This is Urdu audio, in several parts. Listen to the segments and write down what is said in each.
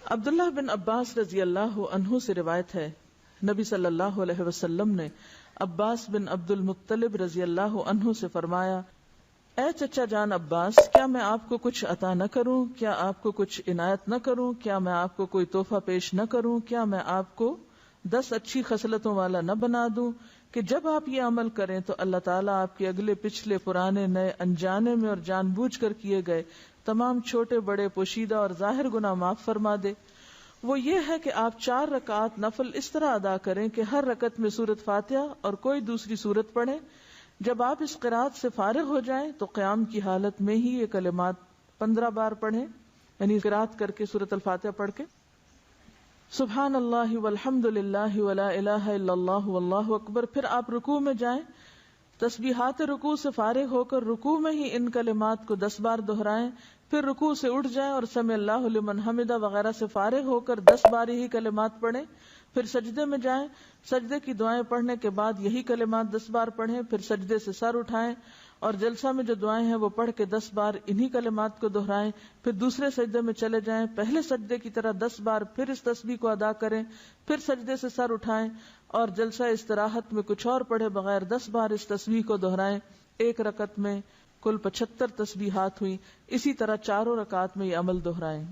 عبداللہ بن عباس رضی اللہ عنہ سے روایت ہے، نبی صلی اللہ علیہ وسلم نے عباس بن عبد المطلب رضی اللہ عنہ سے فرمایا، اے چچا جان عباس، کیا میں آپ کو کچھ عطا نہ کروں؟ کیا آپ کو کچھ عنایت نہ کروں؟ کیا میں آپ کو کوئی تحفہ پیش نہ کروں؟ کیا میں آپ کو 10 اچھی خصلتوں والا نہ بنا دوں کہ جب آپ یہ عمل کریں تو اللہ تعالیٰ آپ کے اگلے پچھلے پرانے نئے انجانے میں اور جان بوجھ کر کیے گئے تمام چھوٹے بڑے پوشیدہ اور ظاہر گناہ معاف فرما دے؟ وہ یہ ہے کہ آپ 4 رکعات نفل اس طرح ادا کریں کہ ہر رکعت میں سورۃ فاتحہ اور کوئی دوسری سورت پڑھیں۔ جب آپ اس قرات سے فارغ ہو جائیں تو قیام کی حالت میں ہی یہ کلمات 15 بار پڑھیں، یعنی قرات کر کے سورۃ الفاتحہ پڑھ کے سبحان اللہ والحمد للہ ولا الہ الا اللہ واللہ اکبر۔ پھر آپ رکوع میں جائیں، تسبیحات رکوع سے فارغ ہو کر رکوع میں ہی ان کلمات کو 10 بار دہرائیں، پھر رکوع سے اٹھ جائیں اور سمع اللہ لمن حمدہ وغیرہ سے فارغ ہو کر 10 بار ہی کلمات پڑھیں، پھر سجدے میں جائیں، سجدے کی دعائیں پڑھنے کے بعد یہی کلمات 10 بار پڑھیں، پھر سجدے سے سر اٹھائیں اور جلسہ میں جو دعائیں ہیں وہ پڑھ کے 10 بار انہی کلمات کو دہرائیں، پھر دوسرے سجدے میں چلے جائیں، پہلے سجدے کی طرح 10 بار پھر اس تسبیح کو ادا کریں، پھر سجدے سے سر اٹھائیں اور جلسہ استراحت میں کچھ اور پڑھے بغیر 10 بار اس تسبیح کو دہرائیں۔ ایک رکعت میں کل 75 تسبیحات ہوئی، اسی طرح 4 رکعات میں یہ عمل دہرائیں۔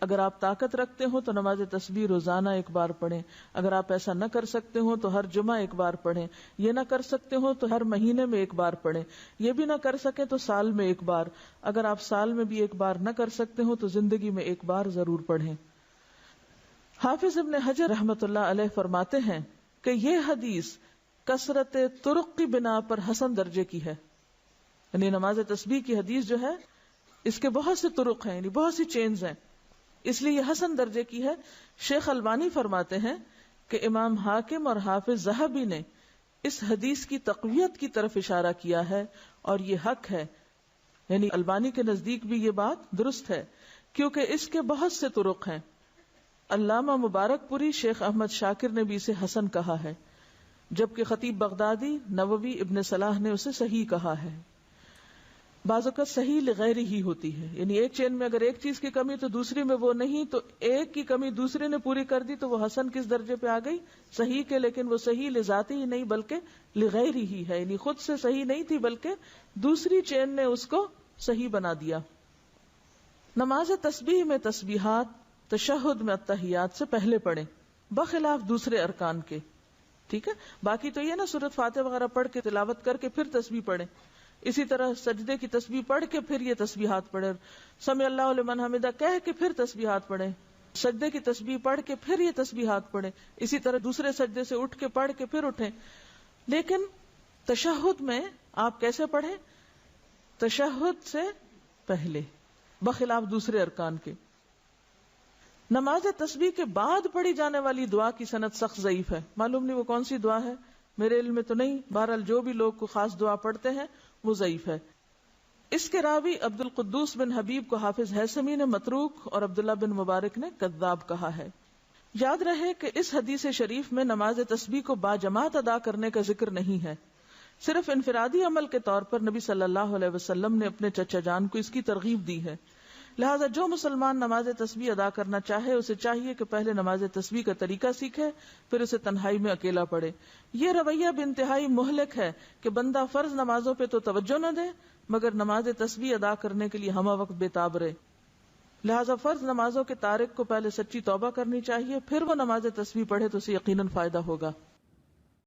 اگر آپ طاقت رکھتے ہو تو نماز تسبیح روزانہ 1 بار پڑھیں، اگر آپ ایسا نہ کر سکتے ہو تو ہر جمعہ 1 بار پڑھیں، یہ نہ کر سکتے ہو تو ہر مہینے میں 1 بار پڑھیں، یہ بھی نہ کر سکے تو سال میں 1 بار، اگر آپ سال میں بھی 1 بار نہ کر سکتے ہو تو زندگی میں 1 بار ضرور پڑھیں۔ حافظ ابن حجر رحمۃ اللہ علیہ فرماتے ہیں کہ یہ حدیث کثرت طرق کی بنا پر حسن درجے کی ہے، یعنی نماز تسبیح کی حدیث جو ہے اس کے بہت سے طرق ہیں، یعنی بہت سی چینز ہیں، اس لیے یہ حسن درجے کی ہے۔ شیخ البانی فرماتے ہیں کہ امام حاکم اور حافظ ذہبی نے اس حدیث کی تقویت کی طرف اشارہ کیا ہے اور یہ حق ہے، یعنی البانی کے نزدیک بھی یہ بات درست ہے کیونکہ اس کے بہت سے طرق ہیں۔ علامہ مبارک پوری شیخ احمد شاکر نے بھی اسے حسن کہا ہے، جبکہ خطیب بغدادی، نووی، ابن صلاح نے اسے صحیح کہا ہے۔ بعض اوقات صحیح لغیر ہی ہوتی ہے، یعنی ایک چین میں اگر ایک چیز کی کمی تو دوسری میں وہ نہیں، تو ایک کی کمی دوسرے نے پوری کر دی تو وہ حسن کس درجے پہ آ گئی؟ صحیح کے، لیکن وہ صحیح لذاتی ہی نہیں بلکہ لغیر ہی ہے، یعنی خود سے صحیح نہیں تھی بلکہ دوسری چین نے اس کو صحیح بنا دیا۔ نماز تسبیح میں تسبیحات تشہد میں التحیات سے پہلے پڑھیں، بخلاف دوسرے ارکان کے، ٹھیک ہے؟ باقی تو یہ نا سورۃ فاتحہ وغیرہ پڑھ کے تلاوت کر کے پھر تسبیح پڑھیں، اسی طرح سجدے کی تسبیح پڑھ کے پھر یہ تسبیحات پڑھیں، سمع اللہ لمن حمدہ کہہ کے پھر تسبیحات پڑھیں، سجدے کی تسبیح پڑھ کے پھر یہ تسبیحات پڑھیں، اسی طرح دوسرے سجدے سے اٹھ کے پڑھ کے پھر اٹھیں۔ لیکن تشہد میں آپ کیسے پڑھیں؟ تشہد سے پہلے، بخلاف دوسرے ارکان کے۔ نماز تسبیح کے بعد پڑھی جانے والی دعا کی سند سخت ضعیف ہے، معلوم نہیں وہ کون سی دعا ہے، میرے علم میں تو نہیں، بہرحال جو بھی لوگ کو خاص دعا پڑھتے ہیں وہ ضعیف ہے۔ اس کے راوی عبد القدوس بن حبیب کو حافظ ہیثمی نے متروک اور عبداللہ بن مبارک نے کذاب کہا ہے۔ یاد رہے کہ اس حدیث شریف میں نماز تسبیح کو باجماعت ادا کرنے کا ذکر نہیں ہے، صرف انفرادی عمل کے طور پر نبی صلی اللہ علیہ وسلم نے اپنے چچا جان کو اس کی ترغیب دی ہے، لہذا جو مسلمان نماز تسبیح ادا کرنا چاہے اسے چاہیے کہ پہلے نماز تسبیح کا طریقہ سیکھے، پھر اسے تنہائی میں اکیلا پڑھے۔ یہ رویہ بھی انتہائی مہلک ہے کہ بندہ فرض نمازوں پہ تو توجہ نہ دے مگر نماز تسبیح ادا کرنے کے لیے ہمہ وقت بے تاب رہے۔ لہذا فرض نمازوں کے تارک کو پہلے سچی توبہ کرنی چاہیے، پھر وہ نماز تسبیح پڑھے تو اسے یقیناً فائدہ ہوگا۔